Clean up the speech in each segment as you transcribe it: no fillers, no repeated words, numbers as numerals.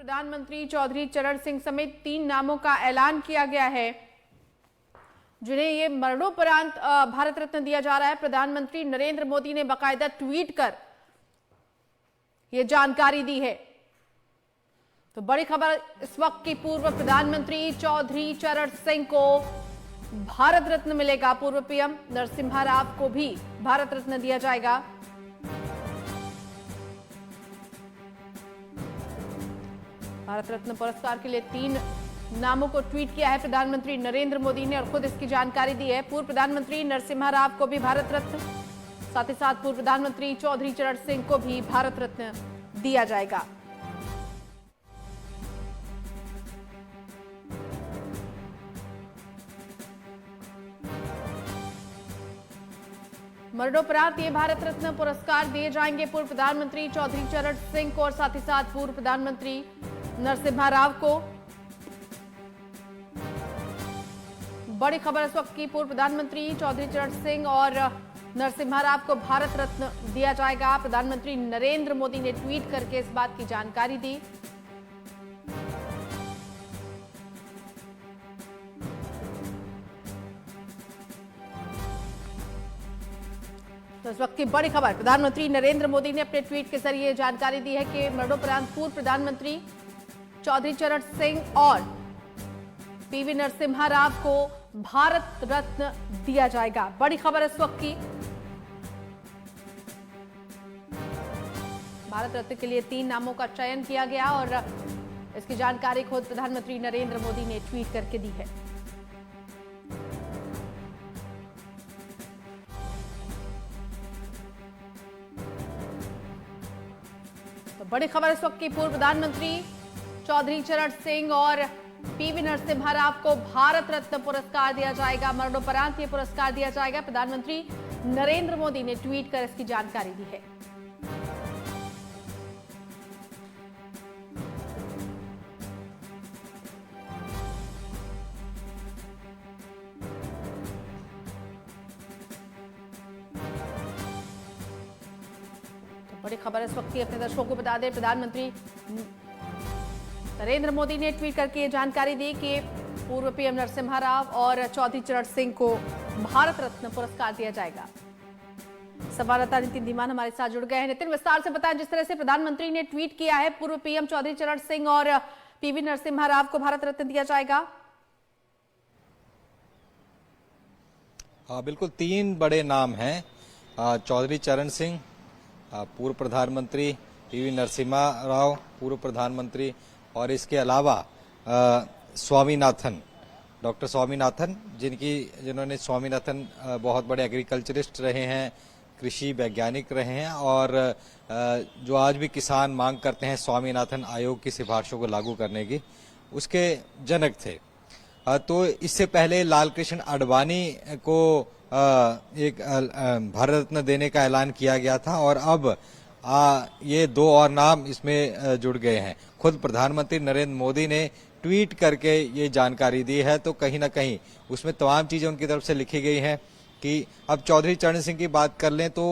प्रधानमंत्री चौधरी चरण सिंह समेत 3 नामों का ऐलान किया गया है, जिन्हें ये मरणोपरांत भारत रत्न दिया जा रहा है। प्रधानमंत्री नरेंद्र मोदी ने बाकायदा ट्वीट कर यह जानकारी दी है। तो बड़ी खबर इस वक्त की, पूर्व प्रधानमंत्री चौधरी चरण सिंह को भारत रत्न मिलेगा। पूर्व पीएम नरसिम्हा राव को भी भारत रत्न दिया जाएगा। भारत रत्न पुरस्कार के लिए 3 नामों को ट्वीट किया है प्रधानमंत्री नरेंद्र मोदी ने और खुद इसकी जानकारी दी है। पूर्व प्रधानमंत्री नरसिम्हा राव को भी भारत रत्न, साथ ही साथ पूर्व प्रधानमंत्री चौधरी चरण सिंह को भी भारत रत्न दिया जाएगा। मरणोपरांत ये भारत रत्न पुरस्कार दिए जाएंगे पूर्व प्रधानमंत्री चौधरी चरण सिंह को और साथ ही साथ पूर्व प्रधानमंत्री नरसिम्हा राव को। बड़ी खबर इस वक्त की, पूर्व प्रधानमंत्री चौधरी चरण सिंह और नरसिम्हा राव को भारत रत्न दिया जाएगा। प्रधानमंत्री नरेंद्र मोदी ने ट्वीट करके इस बात की जानकारी दी। तो इस वक्त की बड़ी खबर, प्रधानमंत्री नरेंद्र मोदी ने अपने ट्वीट के जरिए जानकारी दी है कि मरणोपरांत पूर्व प्रधानमंत्री चौधरी चरण सिंह और पीवी नरसिम्हा राव को भारत रत्न दिया जाएगा। बड़ी खबर इस वक्त की, भारत रत्न के लिए 3 नामों का चयन किया गया और इसकी जानकारी खुद प्रधानमंत्री नरेंद्र मोदी ने ट्वीट करके दी है। तो बड़ी खबर इस वक्त की, पूर्व प्रधानमंत्री चौधरी चरण सिंह और पीवी नरसिम्हा राव को भारत रत्न पुरस्कार दिया जाएगा। मरणोपरांत ये पुरस्कार दिया जाएगा। प्रधानमंत्री नरेंद्र मोदी ने ट्वीट कर इसकी जानकारी दी है। तो बड़ी खबर इस वक्त की, अपने दर्शकों को बता दें, प्रधानमंत्री नरेंद्र मोदी ने ट्वीट करके ये जानकारी दी कि पूर्व पीएम नरसिम्हा राव और चौधरी चरण सिंह को भारत रत्न पुरस्कार दिया जाएगा। संवाददाता नितिन धीमान हमारे साथ जुड़ गए हैं। नितिन, विस्तार से बताएं, जिस तरह से प्रधानमंत्री ने ट्वीट किया है, पूर्व पीएम चौधरी चरण सिंह और पीवी नरसिम्हा राव को भारत रत्न दिया जाएगा। हाँ, बिल्कुल 3 बड़े नाम हैं। चौधरी चरण सिंह, पूर्व प्रधानमंत्री, पीवी नरसिम्हा राव, पूर्व प्रधानमंत्री, और इसके अलावा स्वामीनाथन, डॉक्टर स्वामीनाथन, जिन्होंने स्वामीनाथन बहुत बड़े एग्रीकल्चरिस्ट रहे हैं, कृषि वैज्ञानिक रहे हैं और जो आज भी किसान मांग करते हैं स्वामीनाथन आयोग की सिफारिशों को लागू करने की, उसके जनक थे। तो इससे पहले लाल कृष्ण आडवाणी को एक भारत रत्न देने का ऐलान किया गया था और अब ये 2 और नाम इसमें जुड़ गए हैं। खुद प्रधानमंत्री नरेंद्र मोदी ने ट्वीट करके ये जानकारी दी है। तो कहीं ना कहीं उसमें तमाम चीजें उनकी तरफ से लिखी गई हैं कि अब चौधरी चरण सिंह की बात कर लें तो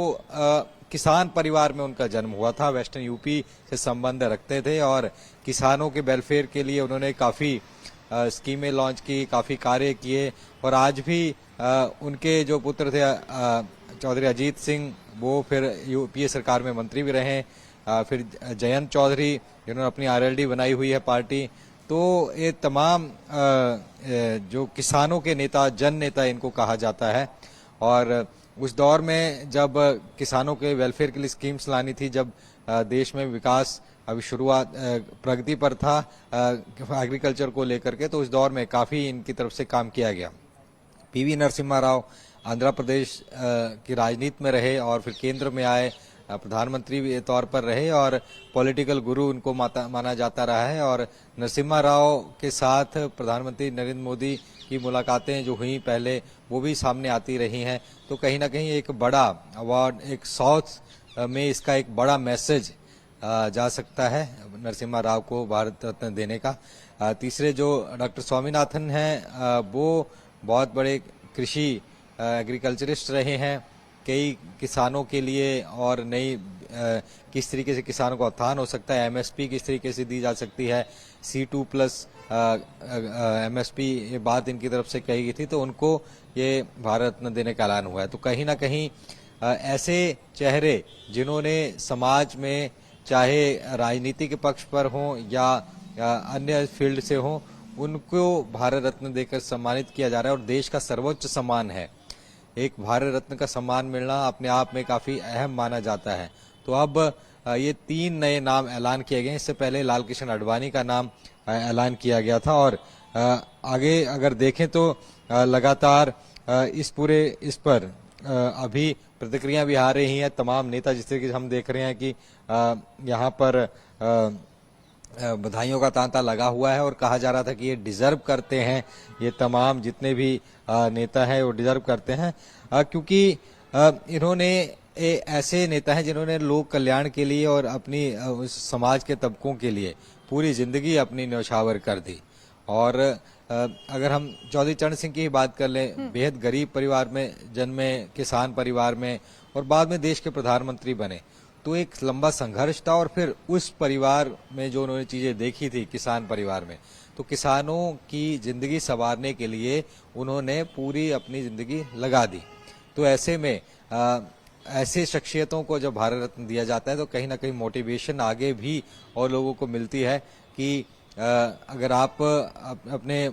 किसान परिवार में उनका जन्म हुआ था, वेस्टर्न यूपी से संबंध रखते थे और किसानों के वेलफेयर के लिए उन्होंने काफी स्कीमें लॉन्च की, काफी कार्य किए और आज भी उनके जो पुत्र थे चौधरी अजीत सिंह, वो फिर यूपीए सरकार में मंत्री भी रहे। फिर जयंत चौधरी, जिन्होंने अपनी आरएलडी बनाई हुई है पार्टी। तो ये तमाम जो किसानों के नेता, जन नेता इनको कहा जाता है। और उस दौर में जब किसानों के वेलफेयर के लिए स्कीम्स लानी थी, जब देश में विकास अभी शुरुआत प्रगति पर था एग्रीकल्चर को लेकर के, तो उस दौर में काफी इनकी तरफ से काम किया गया। पीवी नरसिम्हा राव आंध्र प्रदेश की राजनीति में रहे और फिर केंद्र में आए, प्रधानमंत्री के तौर पर रहे और पॉलिटिकल गुरु उनको माना जाता रहा है। और नरसिम्हा राव के साथ प्रधानमंत्री नरेंद्र मोदी की मुलाकातें जो हुई पहले, वो भी सामने आती रही हैं। तो कहीं ना कहीं एक बड़ा अवार्ड, एक साउथ में इसका एक बड़ा मैसेज जा सकता है नरसिम्हा राव को भारत रत्न देने का। तीसरे जो डॉक्टर स्वामीनाथन हैं, वो बहुत बड़े कृषि एग्रीकल्चरिस्ट रहे हैं कई किसानों के लिए और नई किस तरीके से किसानों का उत्थान हो सकता है, एमएसपी किस तरीके से दी जा सकती है, C2+ एमएसपी, ये बात इनकी तरफ से कही गई थी, तो उनको ये भारत रत्न देने का ऐलान हुआ है। तो कहीं ना कहीं ऐसे चेहरे जिन्होंने समाज में चाहे राजनीति के पक्ष पर हों या अन्य फील्ड से हों, उनको भारत रत्न देकर सम्मानित किया जा रहा है और देश का सर्वोच्च सम्मान है। एक भारत रत्न का सम्मान मिलना अपने आप में काफी अहम माना जाता है। तो अब ये 3 नए नाम ऐलान किए गए। इससे पहले लाल कृष्ण आडवाणी का नाम ऐलान किया गया था और आगे अगर देखें तो लगातार इस पर अभी प्रतिक्रिया भी आ रही हैं तमाम नेता, जिस तरीके से हम देख रहे हैं कि यहाँ पर बधाइयों का तांता लगा हुआ है और कहा जा रहा था कि ये डिजर्व करते हैं, ये तमाम जितने भी नेता हैं वो डिजर्व करते हैं, क्योंकि इन्होंने ऐसे नेता हैं जिन्होंने लोक कल्याण के लिए और अपनी समाज के तबकों के लिए पूरी जिंदगी अपनी न्यौछावर कर दी। और अगर हम चौधरी चरण सिंह की ही बात कर लें, बेहद गरीब परिवार में जन्मे, किसान परिवार में, और बाद में देश के प्रधानमंत्री बने। तो एक लंबा संघर्ष था और फिर उस परिवार में जो उन्होंने चीजें देखी थी, किसान परिवार में, तो किसानों की जिंदगी संवारने के लिए उन्होंने पूरी अपनी जिंदगी लगा दी। तो ऐसे में ऐसे शख्सियतों को जब भारत रत्न दिया जाता है तो कहीं ना कहीं मोटिवेशन आगे भी और लोगों को मिलती है कि अगर आप अपने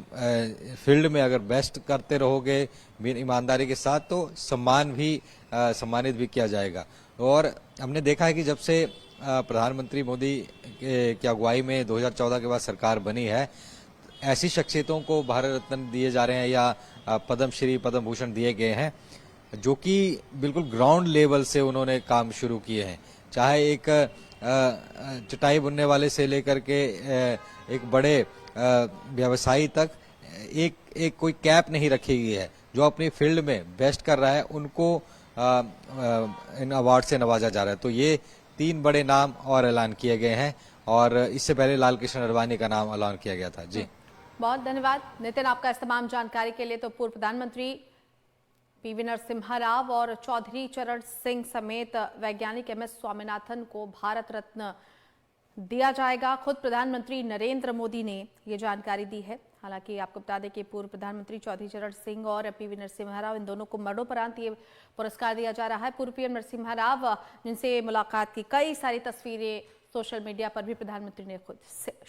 फील्ड में अगर बेस्ट करते रहोगे ईमानदारी के साथ, तो सम्मानित भी किया जाएगा। और हमने देखा है कि जब से प्रधानमंत्री मोदी की अगुवाई में 2014 के बाद सरकार बनी है, ऐसी शख्सियतों को भारत रत्न दिए जा रहे हैं या पद्मश्री, पद्म भूषण दिए गए हैं, जो कि बिल्कुल ग्राउंड लेवल से उन्होंने काम शुरू किए हैं। चाहे एक चटाई बुनने वाले से लेकर के एक बड़े व्यवसायी तक एक कोई कैप नहीं रखी गई है। जो अपनी फील्ड में बेस्ट कर रहा है उनको इन अवार्ड से नवाजा जा रहा है। तो ये 3 बड़े नाम और ऐलान किए गए हैं और इससे पहले लाल कृष्ण आडवाणी का नाम ऐलान किया गया था। जी, बहुत धन्यवाद नितिन आपका इस तमाम जानकारी के लिए। तो पूर्व प्रधानमंत्री पीवी नरसिम्हा राव और चौधरी चरण सिंह समेत वैज्ञानिक MS स्वामीनाथन को भारत रत्न दिया जाएगा। खुद प्रधानमंत्री नरेंद्र मोदी ने ये जानकारी दी है। हालांकि आपको बता दें कि पूर्व प्रधानमंत्री चौधरी चरण सिंह और पीवी नरसिम्हा राव, इन दोनों को मरणोपरांत ये पुरस्कार दिया जा रहा है। पूर्व PM नरसिम्हा राव, जिनसे मुलाकात की कई सारी तस्वीरें सोशल मीडिया पर भी प्रधानमंत्री ने खुद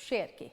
शेयर की।